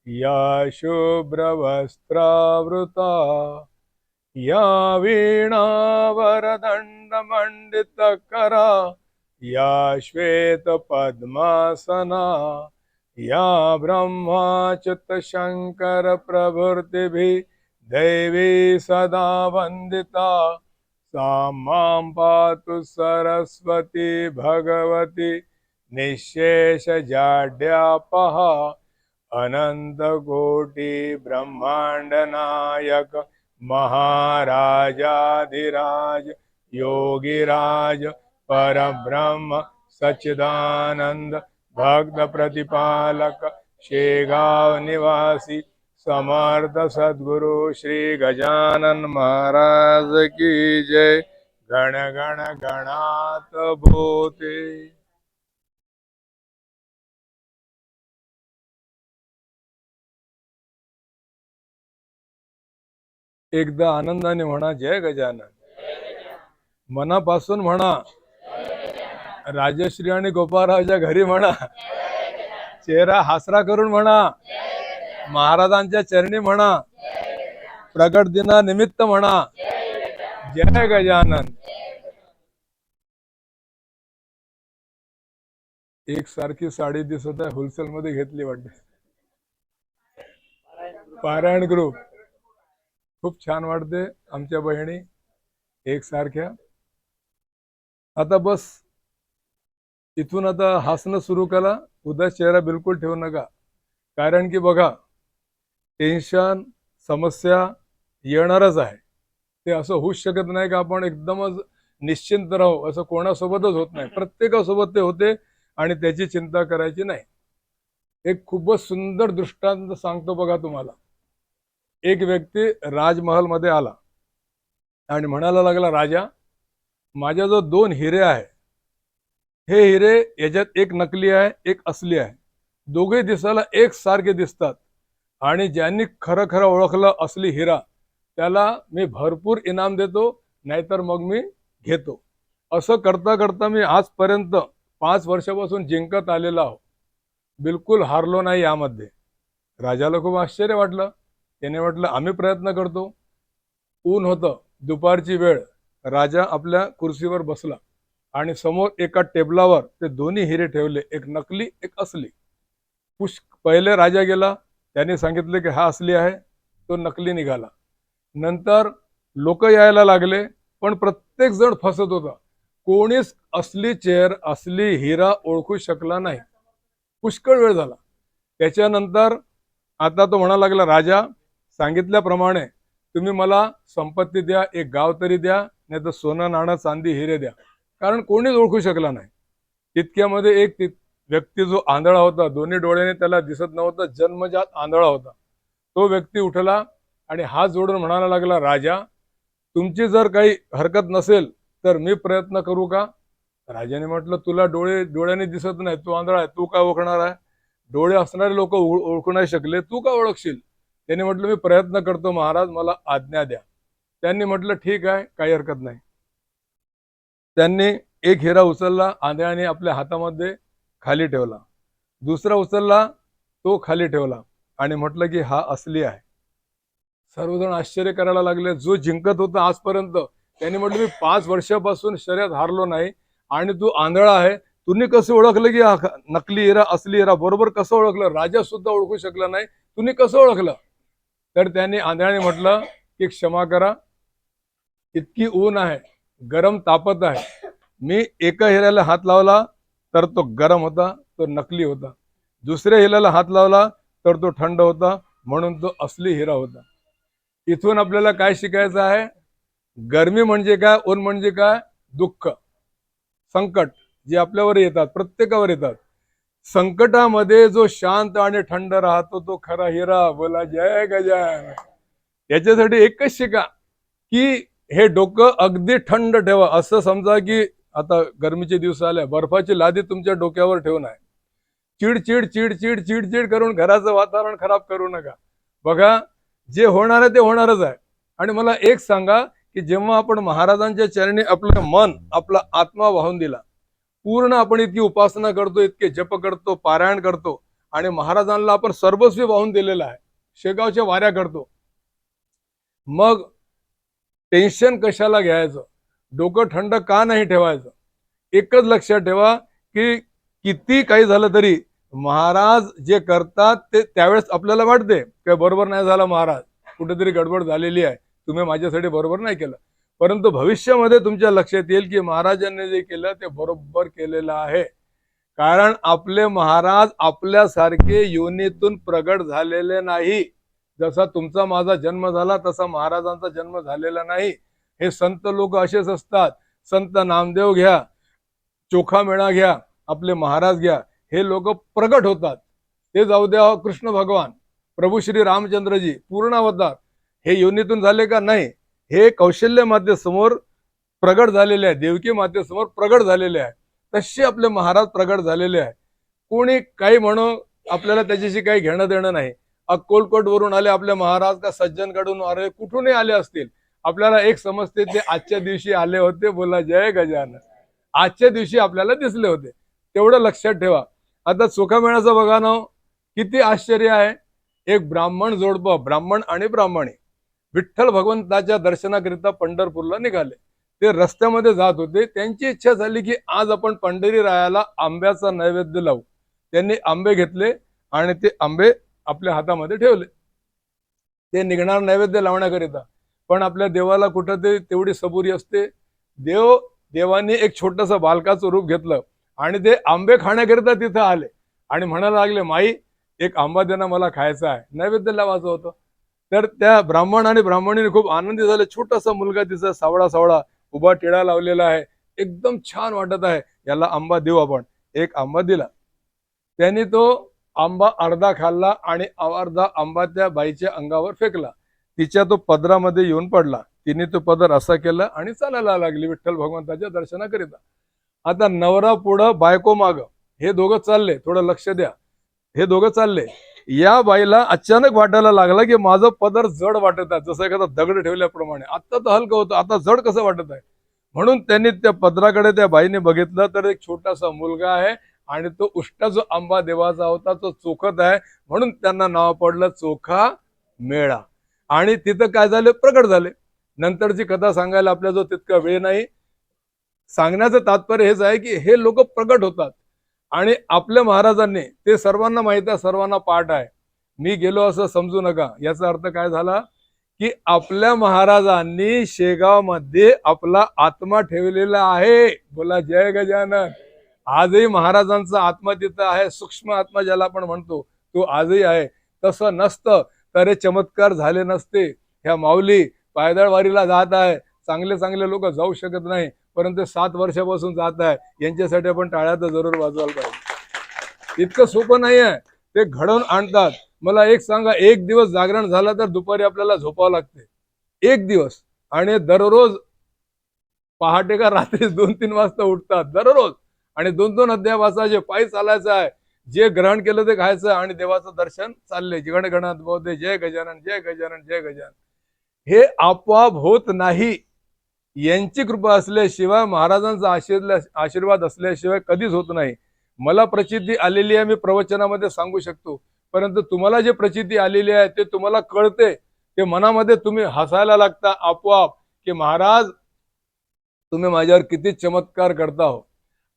या शुभ्रवस्त्रावृता या वीणावरदण्डमण्डितकरा या श्वेतपद्मासना या ब्रह्माच्युतशङ्कर प्रभृतिभिः दैवी सदा वन्दिता सा मां पातु सरस्वती भगवती निःशेषजाड्यापहा अनंत कोटि ब्रह्मांड नायक महाराजाधिराज योगिराज परब्रह्म सच्चिदानंद भक्त प्रतिपालक शेगाव निवासी समर्थ सद्गुरु श्री गजानन महाराज की जय। गण गण गणात भूते। एकदा आनंदाने म्हणा जय गजानन, मनापासून म्हणा, राजश्री आणि गोपाळरावच्या घरी म्हणा, चेहरा हासरा करून म्हणा, महाराजांच्या चरणी म्हणा, प्रगट दिना निमित्त म्हणा जय गजानन। एक सारखी साडी दिसत आहे, होलसेल मध्ये घेतली वाटते, पारायण ग्रुप खूप छान वाटते, आमच्या बहिणी एक सारख्या। आता बस इथून आता हसणं सुरू करा, उदास चेहरा बिलकुल ठेवू नका, कारण की बघा टेन्शन समस्या येणारच आहे, ते असं होऊच शकत नाही का आपण एकदमच निश्चिंत राहू, असं कोणासोबतच होत नाही, प्रत्येकासोबत ते होते आणि त्याची चिंता करायची नाही। एक खूपच सुंदर दृष्टांत सांगतो बघा तुम्हाला। एक व्यक्ती राजमहल मध्ये आला आणि म्हणायला लागला, राजा माझ्या जो 2 हिरे आहे, हे हिरे याच्यात एक नकली आहे एक असली आहे, दोघे दिसायला एक सारखे दिसतात आणि ज्यांनी खरं खरं ओळखलं असली हिरा त्याला मी भरपूर इनाम देतो, नाहीतर मग मी घेतो। असं करता करता मी आजपर्यंत 5 वर्षापासून जिंकत आलेला आहो, बिलकुल हारलो नाही यामध्ये। राजाला खूप आश्चर्य वाटलं, त्याने म्हटलं आम्ही प्रयत्न करतो। ऊन होतं, दुपारची वेळ, राजा आपल्या कुर्सीवर बसला आणि समोर एका टेबलावर ते दोन्ही हिरे ठेवले, एक नकली एक असली। पहिले राजा गेला, त्याने सांगितले की हा असली आहे, तो नकली निघाला। नंतर लोक यायला लागले, पण प्रत्येक जण फसत होता, कोणीच असली हिरा ओळखू शकला नाही। पुष्कळ वेळ झाला, त्याच्यानंतर आता तो म्हणा लागला, राजा सांगितल्याप्रमाणे तुम्ही मला संपत्ती द्या, एक गाव तरी द्या, नाही तर सोनं नाणं चांदी हिरे द्या, कारण कोणीच ओळखू शकला नाही। तितक्यामध्ये एक व्यक्ती जो आंधळा होता, दोन्ही डोळ्याने त्याला दिसत नव्हतं, जन्मजात आंधळा होता, तो व्यक्ती उठला आणि हात जोडून म्हणायला लागला, राजा तुमची जर काही हरकत नसेल तर मी प्रयत्न करू का? राजाने म्हटलं, तुला डोळ्याने दिसत नाही, तू आंधळा आहे, तू काय ओळखणार आहे? डोळे असणारे लोक ओळखू नाही शकले, तू का ओळखशील? त्याने म्हटलं, मी प्रयत्न करतो महाराज, मला आज्ञा द्या। त्यांनी म्हटलं ठीक आहे, काही हरकत नाही। त्यांनी एक हिरा उचलला, आंधळ्याने आपल्या हातामध्ये खाली ठेवला, दुसरा उचलला, तो खाली ठेवला आणि म्हटलं की हा असली आहे। सर्वजण आश्चर्य करायला लागले, जो जिंकत होता आजपर्यंत त्यांनी म्हटलं मी 5 वर्षापासून शर्यत हारलो नाही आणि तू आंधळा आहे, तुम्ही कसं ओळखलं की हा नकली हिरा असली हिरा बरोबर कसं ओळखलं? राजा सुद्धा ओळखू शकला नाही, तुम्ही कसं ओळखलं? तर त्यांनी आंधळ्याने म्हटलं की क्षमा करा, इतकी ऊन आहे, गरम तापत आहे, मी एका हिऱ्याला हात लावला तर तो गरम होता, तो नकली होता, दुसऱ्या हिऱ्याला हात लावला तर तो थंड होता, म्हणून तो असली हिरा होता। इथून आपल्याला काय शिकायचं आहे? गरमी म्हणजे काय, ऊन म्हणजे काय? दुःख संकट जे आपल्यावर येतात, प्रत्येकावर येतात, संकटामध्ये जो शांत आणि थंड राहतो तो खरा हिरा। बोला जय गजानन। याच्यासाठी एकच शिका की हे डोकं अगदी थंड ठेवा, असं समजा की आता गरमीचे दिवस आले, बर्फाची लादी तुमच्या डोक्यावर ठेवून आहे, चिडचिड चिडचिड चिडचिड करून घराचं वातावरण खराब करू नका। बघा जे होणार आहे ते होणारच आहे। आणि मला एक सांगा की जेव्हा आपण महाराजांच्या चरणी आपलं मन आपला आत्मा वाहून दिला, पूर्ण आपण इतकी उपासना करतो, इतके जप करतो, पारायण करतो, आणि महाराजांना आपण सर्वस्वी वाहून दिलेलं आहे. शेगावच्या वाऱ्या करतो. मग टेन्शन कशाला घ्यायचं, डोकं थंड का नाही ठेवायचं. एकच लक्षात ठेवा की किती काही झालं तरी महाराज जे करतात ते त्यावेळेस आपल्याला वाटते काय बरोबर नाही झालं, महाराज कुठेतरी गडबड झालेली आहे, तुम्ही माझ्यासाठी बरोबर नाही केलं. परंतु भविष्यामध्ये तुमच्या लक्षात येईल की महाराजांनी जे केलं ते बरोबर केलेलं आहे. कारण आपले महाराज आपल्यासारखे योनीतून प्रगट झालेले नाही. जसा तुमचा माझा जन्म झाला तसा महाराजांचा जन्म झालेला नाही. हे संत लोक असेच असतात. संत नामदेव घ्या, चोखा मेळा घ्या, आपले महाराज घ्या, हे लोक प्रगट होतात. ते जाऊ द्या, कृष्ण भगवान प्रभू श्री रामचंद्रजी पूर्ण अवतार हे योनीतून झाले का? नाही. हे कौशल्य मातेसमोर प्रगट झालेले आहे, देवकी मातेसमोर प्रगट झालेले आहे. तसे आपले महाराज प्रगट झालेले आहे. कोणी काही म्हणो, आपल्याला त्याच्याशी काही घेणं देणं नाही. अक्कलकोट वरून आले आपले महाराज का सज्जनकडून आले, कुठूनही आले असतील, आपल्याला एक समजते ते आजच्या दिवशी आले होते. बोला जय गजानन. आजच्या दिवशी आपल्याला दिसले होते, तेवढं लक्षात ठेवा. आता चोखामेळाचं बघा ना, किती आश्चर्य आहे. एक ब्राह्मण जोडपं, ब्राह्मण आणि ब्राह्मणी विठ्ठल भगवंताच्या दर्शनाकरिता पंढरपूरला निघाले. ते रस्त्यामध्ये जात होते. त्यांची इच्छा झाली की आज आपण पंढरीरायाला आंब्याचा नैवेद्य लावू. त्यांनी आंबे घेतले आणि ते आंबे आपल्या हातामध्ये ठेवले. ते निघणार नैवेद्य लावण्याकरिता. पण आपल्या देवाला कुठं ते तेवढी सबुरी असते. देवानी एक छोटस बालकाचं रूप घेतलं आणि ते आंबे खाण्याकरिता तिथं आले आणि म्हणायला लागले, माई एक आंबा देणं, मला खायचा आहे, नैवेद्य लावायचं होतं. तर त्या ब्राह्मण आणि ब्राह्मणीने खूप आनंदी झाले. छोटासा मुलगा तिचा सावळा सावळा उभा टिळा लावलेला आहे, एकदम छान वाटत आहे, याला आंबा देऊ आपण. एक आंबा दिला. त्यांनी तो आंबा अर्धा खाल्ला आणि अर्धा आंबा त्या बाईच्या अंगावर फेकला. तिच्या तो पदरामध्ये येऊन पडला. तिने तो पदर असा केला आणि चालायला लागली विठ्ठल भगवंताच्या दर्शनाकरिता. आता नवरा पुढं, बायको माग, हे दोघं चालले. थोडं लक्ष द्या, हे दोघं चालले. या बाईला अचानक वाटायला लागला की माझं पदर जड वाटत आहे, जसं एखादा दगड ठेवल्याप्रमाणे. आता तर हलकं होतं, आता जड कसं वाटत आहे. म्हणून त्यांनी त्या पदराकडे त्या बाईने बघितलं तर एक छोटासा मुलगा आहे आणि तो उष्टा जो आंबा देवाचा होता तो चोखत आहे. म्हणून त्यांना नाव पडलं चोखा मेळा. आणि तिथं काय झालं, प्रगट झाले. नंतरची कथा सांगायला आपल्या जो तितका वेळ नाही. सांगण्याचं तात्पर्य हेच आहे की हे लोक प्रगट होतात आणि आपल्या महाराजांनी ते सर्वांना माहित आहे, सर्वांना पाठ आहे. मी गेलो असं समजू नका. याचा अर्थ काय झाला की आपल्या महाराजांनी शेगाव मध्ये आपला आत्मा ठेवलेला आहे. बोला जय गजानन. आजही महाराजांचा आत्मा तिथं आहे. सूक्ष्म आत्मा ज्याला आपण म्हणतो तो आजही आहे. तसं नसतं तर हे चमत्कार झाले नसते. ह्या माऊली पायदळ वारीला जात आहे, चांगले चांगले लोक जाऊ शकत नाही, परंतु 7 वर्षापासून जात आहे. यांच्यासाठी आपण टाळ्या तर जरूर वाजवायला पाहिजे. इतकं सोपं नाही आहे, ते घडवून आणतात. मला एक सांगा, एक दिवस जागरण झालं तर दुपारी आपल्याला झोपावं लागते, एक दिवस. आणि दररोज पहाटे का रात्री 2-3 वाजता उठतात दररोज. आणि 2-2 अध्याय वाचायचे, पायी चालायचं आहे, जे ग्रहण केलं ते खायचं आणि देवाचं दर्शन चालले. गण गणात बोधे जय गजानन जय गजानन जय गजानन. हे आपोआप होत नाही. यांची कृपा असल्याशिवाय, महाराजांचा आशीर्वाद असल्याशिवाय कधीच होत नाही. मला प्रचिती आलेली आहे, मी प्रवचनामध्ये सांगू शकतो. परंतु तुम्हाला जे प्रचिती आलेली आहे ते तुम्हाला कळते, ते मनामध्ये तुम्ही हसायला लागता आपोआप की महाराज तुम्ही माझ्यावर किती चमत्कार करता हो.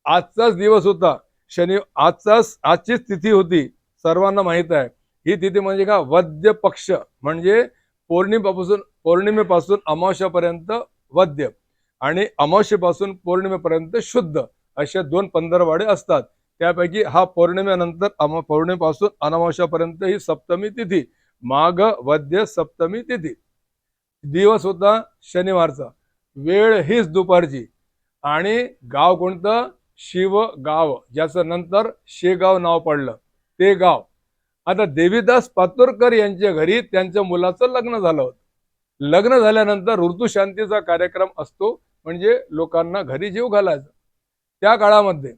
आजचाच दिवस होता, आजचीच तिथी होती, सर्वांना माहित आहे. ही तिथी म्हणजे का, वद्य पक्ष, म्हणजे पौर्णिमेपासून अमावस्यापर्यंत वद्य आणि अमावस्येपासून पौर्णिमेपर्यंत शुद्ध, असे 2 पंधरवाडे असतात. त्यापैकी हा पौर्णिमेनंतर पौर्णिमेपासून अमावस्यापर्यंत ही सप्तमी तिथी, माघ वद्य सप्तमी तिथी. दिवस होता शनिवारचा, वेळ हीच दुपारची. आणि गाव कोणतं, शिवगाव, ज्याचं नंतर शेगाव नाव पडलं ते गाव. आता देवीदास पातुरकर यांच्या घरी त्यांच्या मुलाचं लग्न झालं होतं. लग्न झाल्यानंतर ऋतुशांतीचा कार्यक्रम असतो, म्हणजे लोकांना घरी जीव घालायचा. त्या काळामध्ये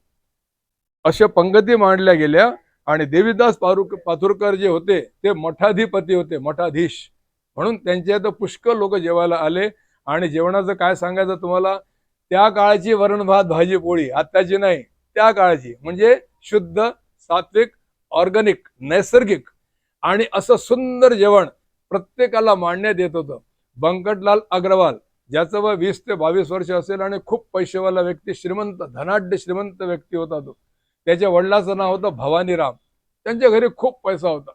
अशा पंगती मांडल्या गेल्या आणि देवीदास पातुरकर जे होते ते मठाधिपती होते, मठाधीश. म्हणून त्यांच्या इथं पुष्कळ लोक जेवायला आले. आणि जेवणाचं काय सांगायचं तुम्हाला, त्या काळाची वरण भात भाजी पोळी, आत्ताची नाही, त्या काळाची, म्हणजे शुद्ध सात्विक ऑर्गॅनिक नैसर्गिक आणि असं सुंदर जेवण प्रत्येकाला मांडण्यात येत होतं. बंकटलाल अग्रवाल ज्याचं वय 20 ते 22 वर्ष असेल आणि खूप पैसेवाला व्यक्ती, श्रीमंत धनाढ्य श्रीमंत व्यक्ती होता तो. त्याच्या वडिलाचं नाव होतं भवानीराम. त्यांच्या घरी खूप पैसा होता.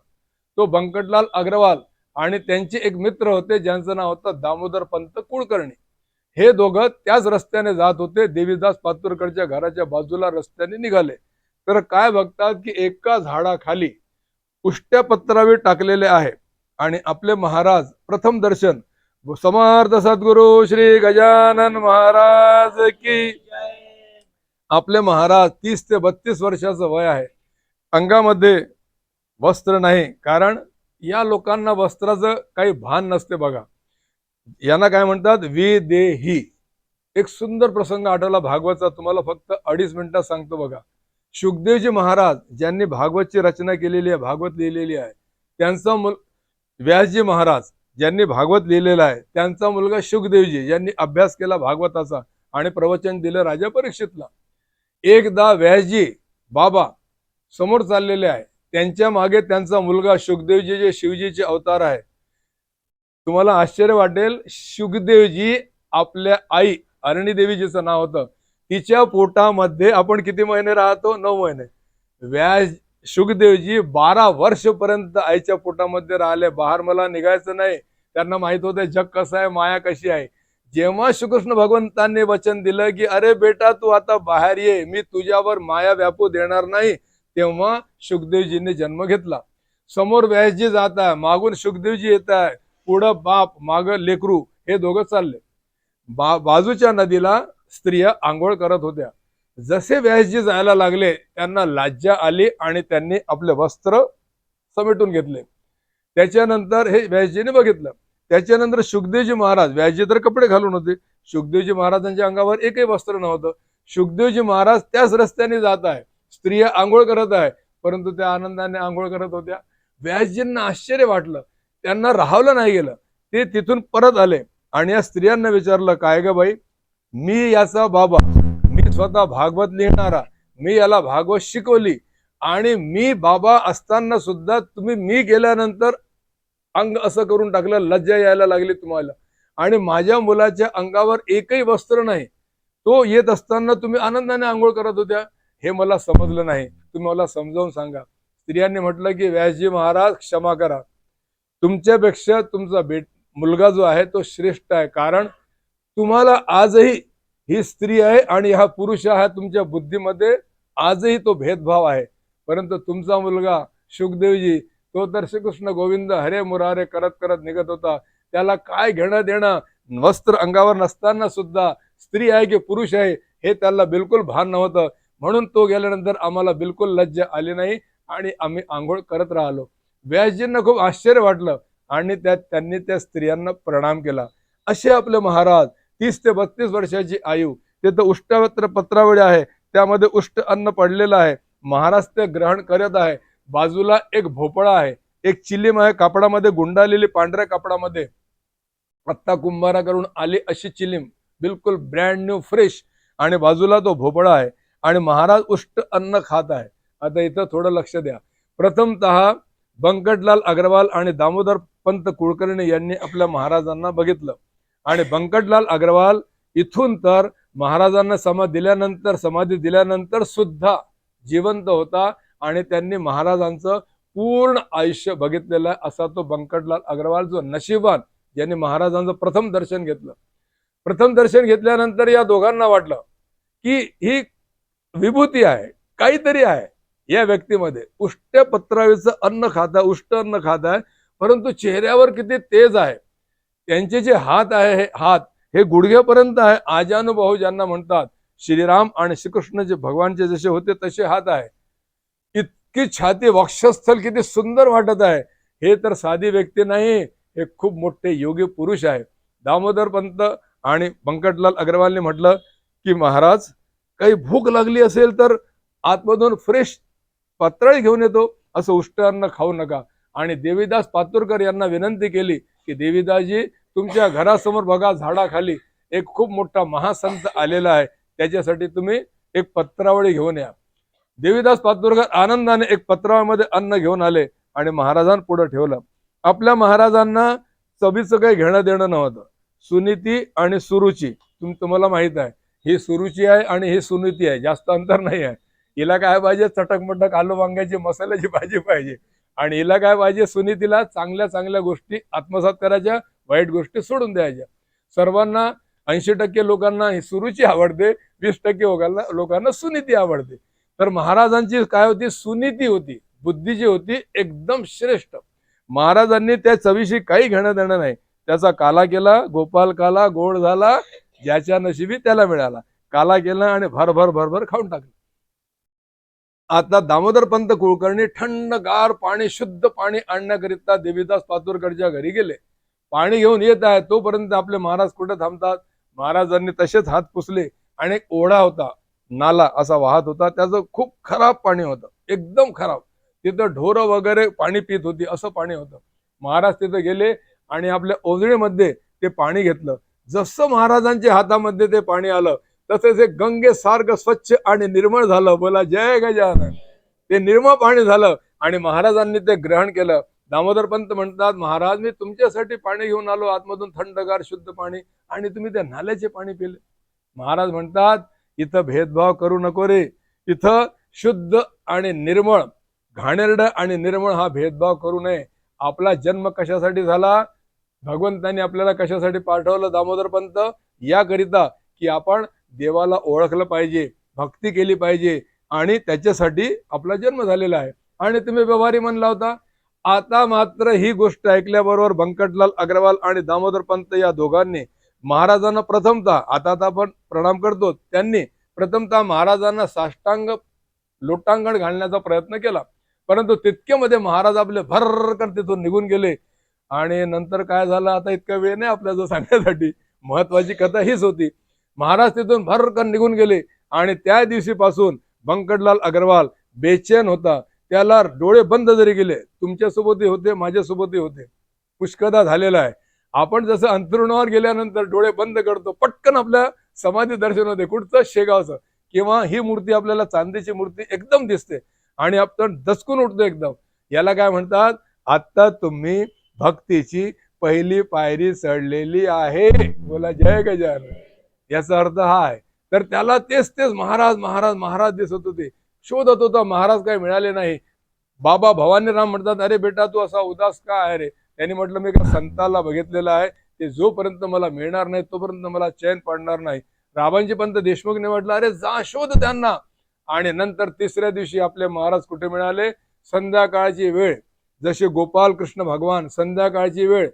तो बंकटलाल अग्रवाल आणि त्यांचे एक मित्र होते ज्यांचं नाव होतं दामोदर पंत कुलकर्णी. हे दोघं त्याच रस्त्याने जात होते. देवीदास पातुरकरच्या घराच्या बाजूला रस्त्याने निघाले तर काय बघतात की एका झाडाखाली उष्ट्या पत्रावे टाकलेले आहे आणि आपले महाराज प्रथम दर्शन समर्थ सद्गुरु श्री गजानन महाराज की. आपले महाराज 30 ते 32 वर्षाचं वय आहे. अंगामध्ये वस्त्र नाही, कारण या लोकांना वस्त्राचं काही भान नसते बघा. यांना काय म्हणतात विदेही. एक सुंदर प्रसंग आठवला भागवतचा, तुम्हाला फक्त 2.5 मिनिटात सांगतो बघा. शुकदेवजी महाराज ज्यांनी भागवतची रचना केलेली आहे, भागवत लिहिलेली आहे, त्यांचा व्यासजी महाराज ज्यांनी भागवत लिहिलेलं आहे, त्यांचा मुलगा शुकदेवजी ज्यांनी अभ्यास केला भागवताचा आणि प्रवचन दिलं राजा परीक्षितला. एकदा व्यासजी बाबा समोर चाललेले आहे, त्यांच्या मागे त्यांचा मुलगा शुकदेवजी जे शिवजीचे अवतार आहे. तुम्हाला आश्चर्य वाटेल, शुकदेवजी आपल्या आई अरणी देवीजीचं नाव होतं, तिच्या पोटामध्ये आपण किती महिने राहतो? 9 महिने. व्यास शुकदेवजी 12 वर्षपर्यंत आईच्या पोटामध्ये राहिले. बाहेर मला निघायचं नाही. त्यांना माहित होतं जग कसं आहे, माया कशी आहे. जेव्हा श्रीकृष्ण भगवंतांनी वचन दिलं की अरे बेटा तू आता बाहेर ये, मी तुझ्यावर माया व्यापू देणार नाही, तेव्हा शुकदेवजीने जन्म घेतला. समोर व्यासजी जात आहे, मागून शुकदेवजी येत आहे, पुढं बाप माग लेकरू, हे दोघं चालले. बाजूच्या नदीला स्त्रिया आंघोळ करत होत्या. जसे व्यासजी जायला लागले त्यांना लज्जा आली आणि त्यांनी आपले वस्त्र समेटून घेतले. त्याच्यानंतर हे व्यासजीने बघितलं. त्याच्यानंतर शुकदेवजी महाराज, व्यासजी तर कपडे घालून होते, शुकदेवजी महाराजांच्या अंगावर एकही वस्त्र नव्हतं. शुकदेवजी महाराज त्याच रस्त्याने जात आहे, स्त्रिया आंघोळ करत आहे, परंतु त्या आनंदाने आंघोळ करत होत्या. व्यासजींना आश्चर्य वाटलं, त्यांना राहावलं नाही गेलं. ते तिथून परत आले आणि या स्त्रियांना विचारलं, काय ग बाई, मी याचा बाबा, मी स्वतः भागवत लिहिणारा, मी याला भागवत शिकवली आणि मी बाबा असताना सुद्धा तुम्ही मी गेल्यानंतर अंग असं करून टाकलं, लज्जा यायला लागली तुम्हाला, आणि माझ्या मुलाच्या अंगावर एकही वस्त्र नाही, तो येत असताना तुम्ही आनंदाने आंघोळ करत होत्या. हे मला समजलं नाही, तुम्ही मला समजावून सांगा. स्त्रियांनी म्हटलं की व्यासजी महाराज क्षमा करा, तुमच्यापेक्षा तुमचा मुलगा जो आहे तो श्रेष्ठ आहे, कारण तुम्हाला आजही ही स्त्री आहे आणि हा पुरुष आहे, तुमच्या बुद्धीमध्ये आजही तो भेदभाव आहे. परंतु तुमचा मुलगा शुकदेवजी तो तर श्रीकृष्ण गोविंद हरे मुरारे करत करत निघत होता. त्याला काय घेणं देणं, वस्त्र अंगावर नसताना सुद्धा स्त्री आहे की पुरुष आहे हे त्याला बिलकुल भान नव्हतं. म्हणून तो गेल्यानंतर आम्हाला बिलकुल लज्जा आली नाही आणि आम्ही आंघोळ करत राहिलो. व्यासजींना खूप आश्चर्य वाटलं आणि त्यांनी त्या स्त्रियांना प्रणाम केला. असे आपले महाराज 30 ते 32 वर्षाची आयु, ते तर उष्टपत्र पत्रावळी आहे, त्यामध्ये उष्ट अन्न पडलेलं आहे. महाराज ते ग्रहण करत आहे. बाजूला एक भोपळा आहे, एक चिलीम आहे कापडामध्ये गुंडालेली, पांढऱ्या कापडामध्ये, आत्ता कुंभाराकडून आली अशी चिलीम, बिलकुल ब्रँड न्यू फ्रेश, आणि बाजूला तो भोपळा आहे आणि महाराज उष्ट अन्न खात आहे. आता इथं थोडं लक्ष द्या. प्रथमतः बंकटलाल अग्रवाल आणि दामोदर पंत कुलकर्णी यांनी आपल्या महाराजांना बघितलं आणि बंकटलाल अग्रवाल इथून तर महाराजांना समाधी दिल्यानंतर सुद्धा जिवंत होता आणि त्यांनी महाराजांचं पूर्ण आयुष्य बघितलेलं आहे. असा तो बंकटलाल अग्रवाल, जो नशिबान, ज्यांनी महाराजांचं प्रथम दर्शन घेतलं. प्रथम दर्शन घेतल्यानंतर या दोघांना वाटलं की ही विभूती आहे, काहीतरी आहे या व्यक्तीमध्ये. उष्ट पत्रावीचं अन्न खाता, उष्ट अन्न खात आहे, परंतु चेहऱ्यावर किती तेज आहे. त्यांचे जे हात आहे, हात हे गुडघ्यापर्यंत आहे. आजानुभाऊ ज्यांना म्हणतात, श्रीराम आणि श्रीकृष्ण जे भगवानचे जसे होते तसे हात आहे. इतकी छाती, वक्षस्थल किती सुंदर वाटत आहे. हे तर साधी व्यक्ती नाही, हे खूप मोठे योगी पुरुष आहे. दामोदर पंत आणि बंकटलाल अग्रवालने म्हटलं की महाराज, काही भूक लागली असेल तर आतमधून फ्रेश पत्राळी घेऊन येतो, असं उष्ट अन्न खाऊ नका. आणि देवीदास पातुरकर यांना विनंती केली की देवीदासजी, तुमच्या घरासमोर बघा झाडाखाली एक खूप मोठा महासंत आलेला आहे, त्याच्यासाठी तुम्ही एक पत्रावळी घेऊन या. देवीदास पातुरकर आनंदाने एक पत्रामध्ये अन्न घेऊन आले आणि महाराजांपुढे ठेवलं. आपल्या महाराजांना चवीचं काही घेणं देणं नव्हतं. सुनीती आणि सुरुची तुम्हाला माहित आहे, ही सुरुची आहे आणि ही सुनीती आहे, जास्त अंतर नाही आहे. हिला काय पाहिजे, चटकमटक आलू वांग्याची मसाल्याची भाजी पाहिजे, आणि हिला काय पाहिजे, सुनीतीला चांगल्या चांगल्या गोष्टी आत्मसात करायच्या, वाईट गोष्टी सोडून द्यायच्या. सर्वांना 80% लोकांना ही सुरुची आवडते, 20% लोकांना सुनीती आवडते. तर महाराजांची काय होती, सुनीती होती, बुद्धी जी होती एकदम श्रेष्ठ. महाराजांनी त्या चवीशी काही घेणं देणं नाही. त्याचा काला केला, गोपाल काला गोड झाला, ज्याच्या नशिबी त्याला मिळाला. काला केला आणि भरभर भरभर खाऊन टाकलं. आता दामोदर पंत कुलकर्णी थंडगार पाणी, शुद्ध पाणी आणण्याकरिता देवीदास पातुरकरच्या घरी गेले. पाणी घेऊन येत आहे तोपर्यंत आपले महाराज कुठे थांबतात. महाराजांनी तसेच हात पुसले आणि एक ओढा होता, नाला असा वाहत होता, त्याचं खूप खराब पाणी होतं, एकदम खराब. तिथं ढोरं वगैरे पाणी पित होती, असं पाणी होतं. महाराज तिथे गेले आणि आपल्या ओंजळीमध्ये ते पाणी घेतलं. जसं महाराजांच्या हातामध्ये ते पाणी आलं तसेच एक गंगेसारखं स्वच्छ आणि निर्मळ झालं. बोला जय गजानन. ते निर्मळ पाणी झालं आणि महाराजांनी ते ग्रहण केलं. दामोदर पंत म्हणतात, महाराज मी तुमच्यासाठी पाणी घेऊन आलो आतमधून, थंडगार शुद्ध पाणी, आणि तुम्ही त्या नाल्याचे पाणी पिले. महाराज म्हणतात, इथं भेदभाव करू नको रे. इथं शुद्ध आणि निर्मळ, घाणेरडं आणि निर्मळ हा भेदभाव करू नये. आपला जन्म कशासाठी झाला, भगवंतांनी आपल्याला कशासाठी पाठवलं दामोदर पंत, याकरिता की आपण देवाला ओळखलं पाहिजे, भक्ती केली पाहिजे, आणि त्याच्यासाठी आपला जन्म झालेला आहे. आणि तुम्ही व्यवहारी म्हणला होता. आता मात्र ही गोष्ट ऐकल्याबरोबर बंकटलाल अग्रवाल आणि दामोदर पंत या दोघांनी महाराजांना प्रथमतः, आता आपण प्रणाम करतो, त्यांनी प्रथमतः महाराजांना साष्टांग लोटांगण घालण्याचा प्रयत्न केला. परंतु तितक्यामध्ये महाराज आपले भरकन तिथून निघून गेले. आणि नंतर काय झालं, आता इतका वेळ नाही आपल्या जो सांगण्यासाठी, महत्वाची कथा हीच होती. महाराज तिथून भरकन निघून गेले आणि त्या दिवशीपासून बंकटलाल अग्रवाल बेचैन होता. त्याला डोळे बंद जरी गेले, तुमच्यासोबतही होते, माझ्यासोबतही होते, पुष्कदा झालेला आहे. आपण जसं अंतरुणावर गेल्यानंतर डोळे बंद करतो, पटकन आपल्या समाधी दर्शन होते, कुठचं, शेगावचं, किंवा ही मूर्ती आपल्याला चांदीची मूर्ती एकदम दिसते आणि आपण दचकून उठतो एकदम. याला काय म्हणतात, आता तुम्ही भक्तीची पहिली पायरी चढलेली आहे. बोला जय गजानन. याचा अर्थ हा आहे. तर त्याला तेच तेच महाराज महाराज महाराज दिसत होते, शोधत होता. महाराज काही मिळाले नाही. बाबा भवानीराम म्हणतात, अरे बेटा तू असा उदास का आहे रे. त्यांनी म्हटलं, मी एका संताला बघितलेलं आहे, ते जोपर्यंत मला मिळणार नाही तोपर्यंत मला चैन पडणार नाही. रावणजी पंत देशमुखने म्हटलं, अरे जा शोध त्यांना. आणि नंतर तिसऱ्या दिवशी आपले महाराज कुठे मिळाले, संध्याकाळची वेळ, जसे गोपाल कृष्ण भगवान संध्याकाळची वेळ,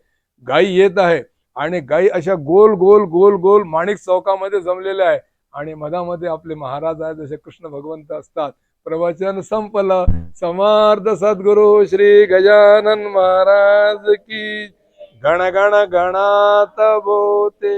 गायी येत आहे आणि गायी अशा गोल गोल गोल गोल माणिक चौकामध्ये जमलेल्या आहे आणि मधामध्ये आपले महाराज आहेत, जसे कृष्ण भगवंत असतात. प्रवचन संपलं. समर्थ सद्गुरु श्री गजानन महाराज की. गण गण गणात बोते.